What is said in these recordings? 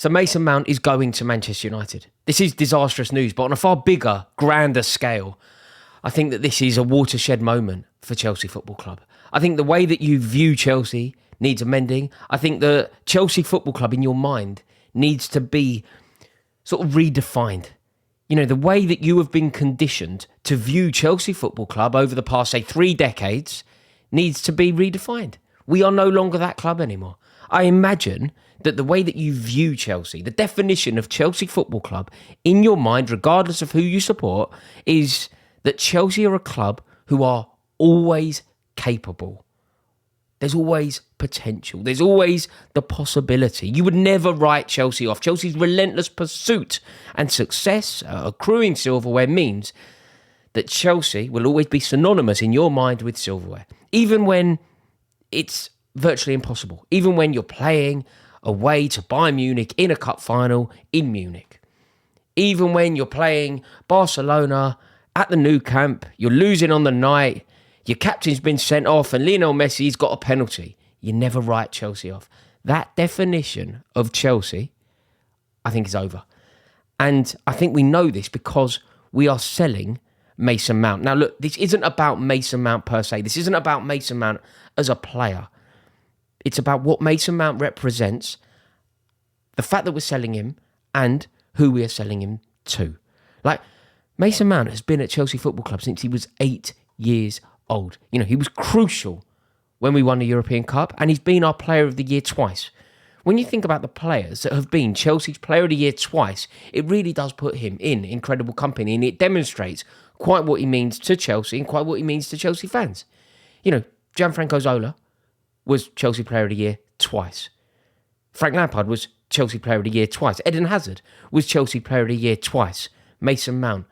So Mason Mount is going to Manchester United. This is disastrous news, but on a far bigger, grander scale, I think that this is a watershed moment for Chelsea Football Club. I think the way that you view Chelsea needs amending. I think the Chelsea Football Club in your mind needs to be sort of redefined. You know, the way that you have been conditioned to view Chelsea Football Club over the past, say, 3 decades needs to be redefined. We are no longer that club anymore. I imagine that the way that you view Chelsea, the definition of Chelsea Football Club in your mind, regardless of who you support, is that Chelsea are a club who are always capable. There's always potential. There's always the possibility. You would never write Chelsea off. Chelsea's relentless pursuit and success, accruing silverware, means that Chelsea will always be synonymous in your mind with silverware, even when it's virtually impossible, even when you're playing away to Bayern Munich in a cup final in Munich, even when you're playing Barcelona at the Nou Camp, you're losing on the night, your captain's been sent off and Lionel Messi's got a penalty. You never write Chelsea off. That definition of Chelsea, I think, is over. And I think we know this because we are selling Mason Mount. Now, look, this isn't about Mason Mount per se. This isn't about Mason Mount as a player. It's about what Mason Mount represents, the fact that we're selling him, and who we are selling him to. Like, Mason Mount has been at Chelsea Football Club since he was 8 years old. You know, he was crucial when we won the European Cup, and he's been our Player of the Year twice. When you think about the players that have been Chelsea's Player of the Year twice, it really does put him in incredible company, and it demonstrates quite what he means to Chelsea and quite what he means to Chelsea fans. You know, Gianfranco Zola was Chelsea Player of the Year twice. Frank Lampard was Chelsea Player of the Year twice. Eden Hazard was Chelsea Player of the Year twice. Mason Mount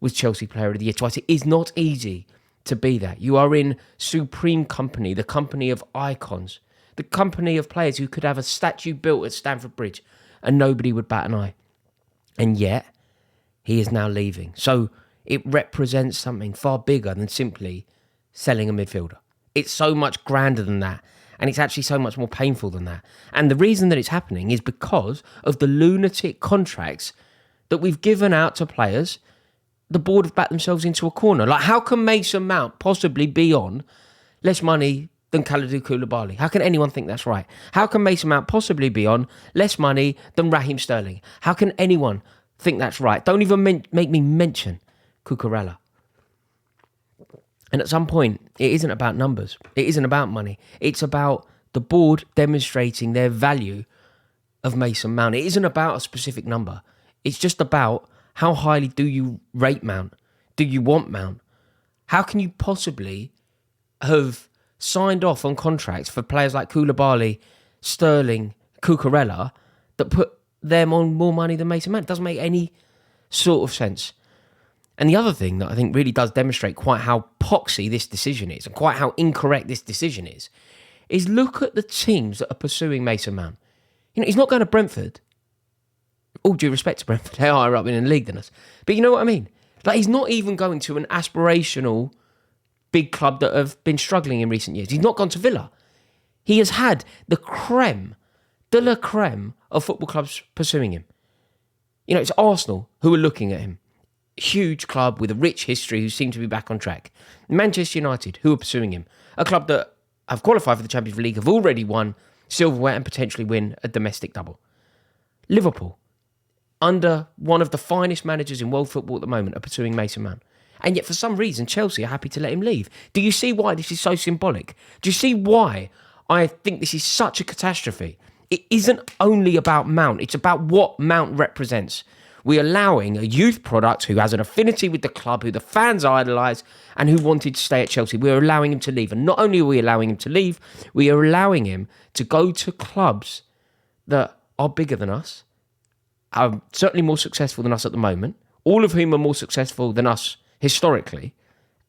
was Chelsea Player of the Year twice. It is not easy to be that. You are in supreme company, the company of icons, the company of players who could have a statue built at Stamford Bridge and nobody would bat an eye. And yet, he is now leaving. So it represents something far bigger than simply selling a midfielder. It's so much grander than that. And it's actually so much more painful than that. And the reason that it's happening is because of the lunatic contracts that we've given out to players. The board have backed themselves into a corner. Like, how can Mason Mount possibly be on less money than Kalidou Koulibaly? How can anyone think that's right? How can Mason Mount possibly be on less money than Raheem Sterling? How can anyone think that's right? Don't even make me mention Cucurella. And at some point, it isn't about numbers. It isn't about money. It's about the board demonstrating their value of Mason Mount. It isn't about a specific number. It's just about how highly do you rate Mount? Do you want Mount? How can you possibly have signed off on contracts for players like Koulibaly, Sterling, Cucurella that put them on more money than Mason Mount? It doesn't make any sort of sense. And the other thing that I think really does demonstrate quite how poxy this decision is and quite how incorrect this decision is look at the teams that are pursuing Mason Mount. You know, he's not going to Brentford. All due respect to Brentford, they are higher up in the league than us. But you know what I mean? Like, he's not even going to an aspirational big club that have been struggling in recent years. He's not gone to Villa. He has had the creme, de la creme of football clubs pursuing him. You know, it's Arsenal who are looking at him. Huge club with a rich history who seem to be back on track. Manchester United, who are pursuing him. A club that have qualified for the Champions League, have already won silverware and potentially win a domestic double. Liverpool, under one of the finest managers in world football at the moment, are pursuing Mason Mount. And yet for some reason, Chelsea are happy to let him leave. Do you see why this is so symbolic? Do you see why I think this is such a catastrophe? It isn't only about Mount. It's about what Mount represents. We're allowing a youth product who has an affinity with the club, who the fans idolise, and who wanted to stay at Chelsea. We're allowing him to leave. And not only are we allowing him to leave, we are allowing him to go to clubs that are bigger than us, are certainly more successful than us at the moment, all of whom are more successful than us historically,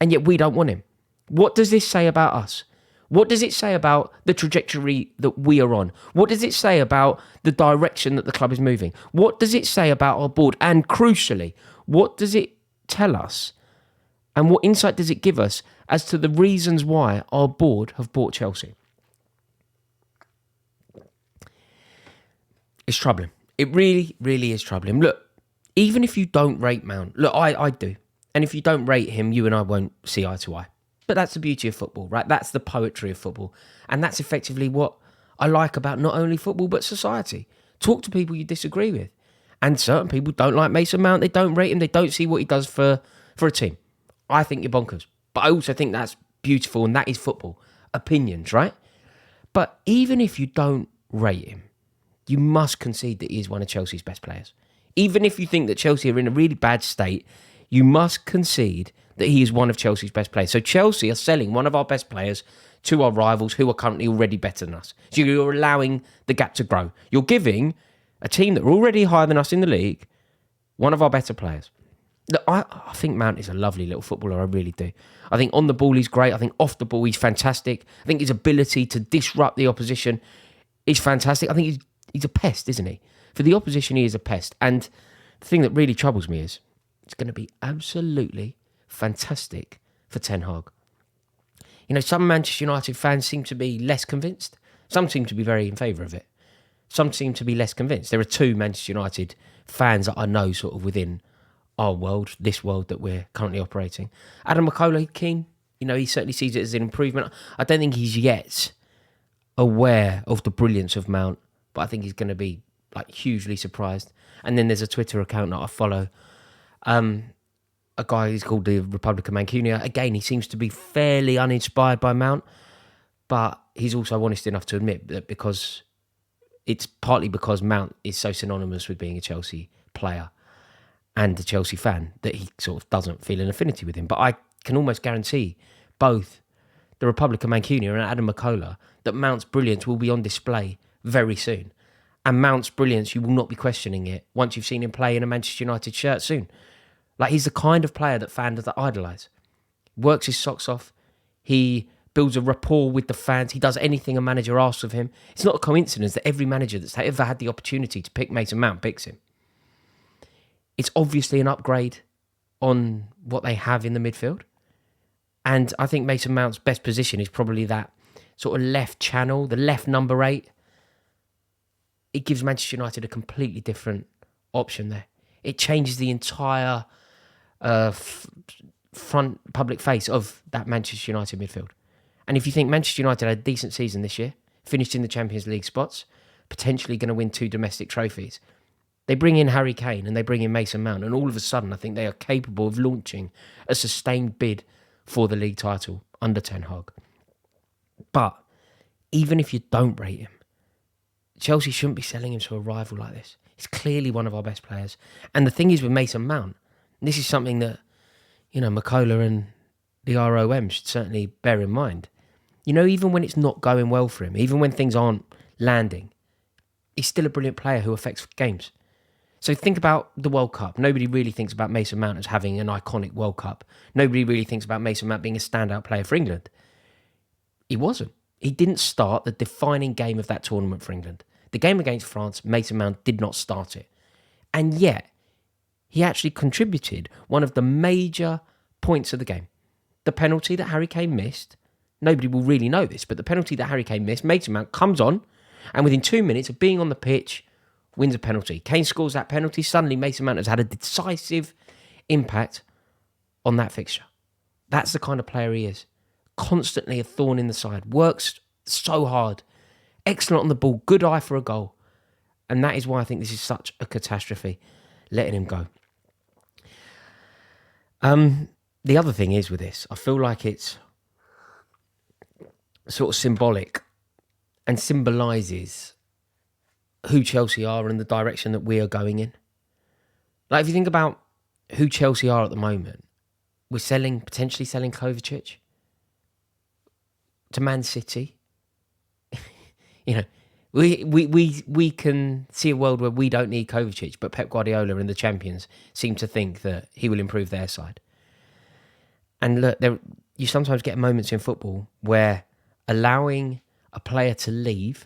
and yet we don't want him. What does this say about us? What does it say about the trajectory that we are on? What does it say about the direction that the club is moving? What does it say about our board? And crucially, what does it tell us? And what insight does it give us as to the reasons why our board have bought Chelsea? It's troubling. It really, really is troubling. Look, even if you don't rate Mount, look, I do. And if you don't rate him, you and I won't see eye to eye. But that's the beauty of football, right? That's the poetry of football. And that's effectively what I like about not only football, but society. Talk to people you disagree with. And certain people don't like Mason Mount. They don't rate him. They don't see what he does for a team. I think you're bonkers. But I also think that's beautiful, and that is football. Opinions, right? But even if you don't rate him, you must concede that he is one of Chelsea's best players. Even if you think that Chelsea are in a really bad state, you must concede that he is one of Chelsea's best players. So Chelsea are selling one of our best players to our rivals who are currently already better than us. So you're allowing the gap to grow. You're giving a team that are already higher than us in the league one of our better players. Look, I think Mount is a lovely little footballer, I really do. I think on the ball he's great. I think off the ball he's fantastic. I think his ability to disrupt the opposition is fantastic. I think he's a pest, isn't he? For the opposition, he is a pest. And the thing that really troubles me is it's going to be absolutely fantastic for Ten Hag. You know, some Manchester United fans seem to be less convinced. Some seem to be very in favour of it. Some seem to be less convinced. There are two Manchester United fans that I know sort of within our world, this world that we're currently operating. Adam McCullough, keen. You know, he certainly sees it as an improvement. I don't think he's yet aware of the brilliance of Mount, but I think he's going to be like hugely surprised. And then there's a Twitter account that I follow. A guy who's called the Republic of Mancunia. Again, he seems to be fairly uninspired by Mount, but he's also honest enough to admit that because it's partly because Mount is so synonymous with being a Chelsea player and a Chelsea fan that he sort of doesn't feel an affinity with him. But I can almost guarantee both the Republic of Mancunia and Adam McCullough that Mount's brilliance will be on display very soon. And Mount's brilliance, you will not be questioning it once you've seen him play in a Manchester United shirt soon. Like, he's the kind of player that fans idolise. Works his socks off. He builds a rapport with the fans. He does anything a manager asks of him. It's not a coincidence that every manager that's ever had the opportunity to pick Mason Mount picks him. It's obviously an upgrade on what they have in the midfield. And I think Mason Mount's best position is probably that sort of left channel, the left number 8. It gives Manchester United a completely different option there. It changes the entire front public face of that Manchester United midfield. And if you think Manchester United had a decent season this year, finished in the Champions League spots, potentially going to win 2 domestic trophies, they bring in Harry Kane and they bring in Mason Mount, and all of a sudden I think they are capable of launching a sustained bid for the league title under Ten Hag. But even if you don't rate him, Chelsea shouldn't be selling him to a rival like this. He's clearly one of our best players. And the thing is with Mason Mount, this is something that, you know, McCullough and the ROM should certainly bear in mind. You know, even when it's not going well for him, even when things aren't landing, he's still a brilliant player who affects games. So think about the World Cup. Nobody really thinks about Mason Mount as having an iconic World Cup. Nobody really thinks about Mason Mount being a standout player for England. He wasn't. He didn't start the defining game of that tournament for England. The game against France, Mason Mount did not start it. And yet, he actually contributed one of the major points of the game. The penalty that Harry Kane missed, nobody will really know this, but the penalty that Harry Kane missed, Mason Mount comes on, and within 2 minutes of being on the pitch, wins a penalty. Kane scores that penalty. Suddenly, Mason Mount has had a decisive impact on that fixture. That's the kind of player he is. Constantly a thorn in the side. Works so hard. Excellent on the ball. Good eye for a goal. And that is why I think this is such a catastrophe, letting him go. The other thing is with this, I feel like it's sort of symbolic and symbolises who Chelsea are and the direction that we are going in. Like, if you think about who Chelsea are at the moment, we're potentially selling Kovacic to Man City. You know, we can see a world where we don't need Kovacic, but Pep Guardiola and the champions seem to think that he will improve their side. And look, you sometimes get moments in football where allowing a player to leave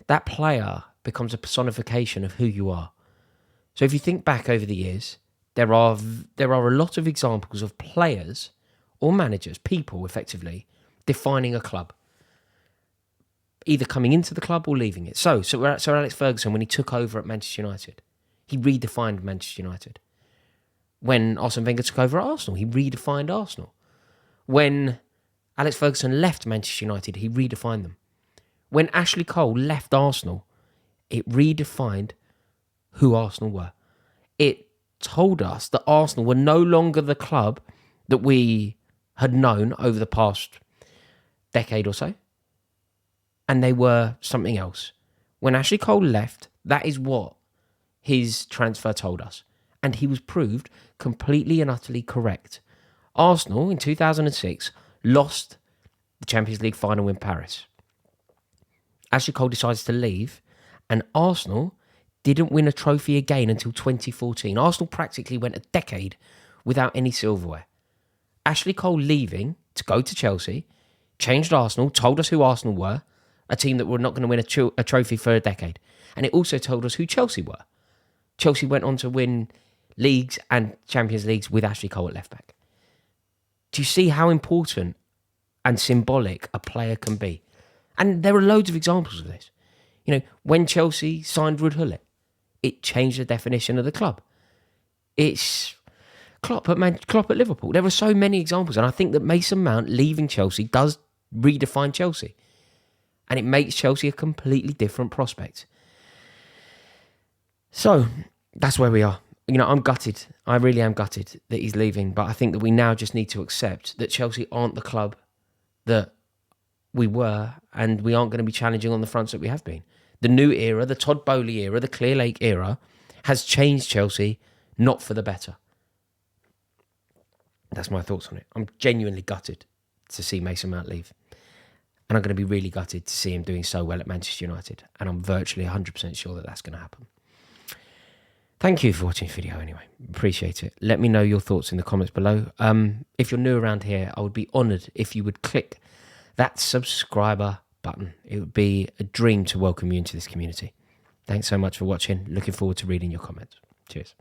that player becomes a personification of who you are. So if you think back over the years, there are a lot of examples of players or managers, people effectively, defining a club. either coming into the club or leaving it. So Sir Alex Ferguson, when he took over at Manchester United, he redefined Manchester United. When Arsene Wenger took over at Arsenal, he redefined Arsenal. When Alex Ferguson left Manchester United, he redefined them. When Ashley Cole left Arsenal, it redefined who Arsenal were. It told us that Arsenal were no longer the club that we had known over the past decade or so, and they were something else. When Ashley Cole left, that is what his transfer told us, and he was proved completely and utterly correct. Arsenal in 2006 lost the Champions League final in Paris. Ashley Cole decides to leave, and Arsenal didn't win a trophy again until 2014. Arsenal practically went a decade without any silverware. Ashley Cole leaving to go to Chelsea changed Arsenal, told us who Arsenal were, a team that were not going to win a trophy for a decade. And it also told us who Chelsea were. Chelsea went on to win leagues and Champions Leagues with Ashley Cole at left back. Do you see how important and symbolic a player can be? And there are loads of examples of this. You know, when Chelsea signed Ruud Gullit, it changed the definition of the club. It's Klopp at Liverpool. There are so many examples, and I think that Mason Mount leaving Chelsea does redefine Chelsea, and it makes Chelsea a completely different prospect. So that's where we are. You know, I'm gutted. I really am gutted that he's leaving, but I think that we now just need to accept that Chelsea aren't the club that we were, and we aren't going to be challenging on the fronts that we have been. The new era, the Todd Boehly era, the Clear Lake era, has changed Chelsea, not for the better. That's my thoughts on it. I'm genuinely gutted to see Mason Mount leave. And I'm going to be really gutted to see him doing so well at Manchester United. And I'm virtually 100% sure that that's going to happen. Thank you for watching the video anyway. Appreciate it. Let me know your thoughts in the comments below. If you're new around here, I would be honoured if you would click that subscriber button. It would be a dream to welcome you into this community. Thanks so much for watching. Looking forward to reading your comments. Cheers.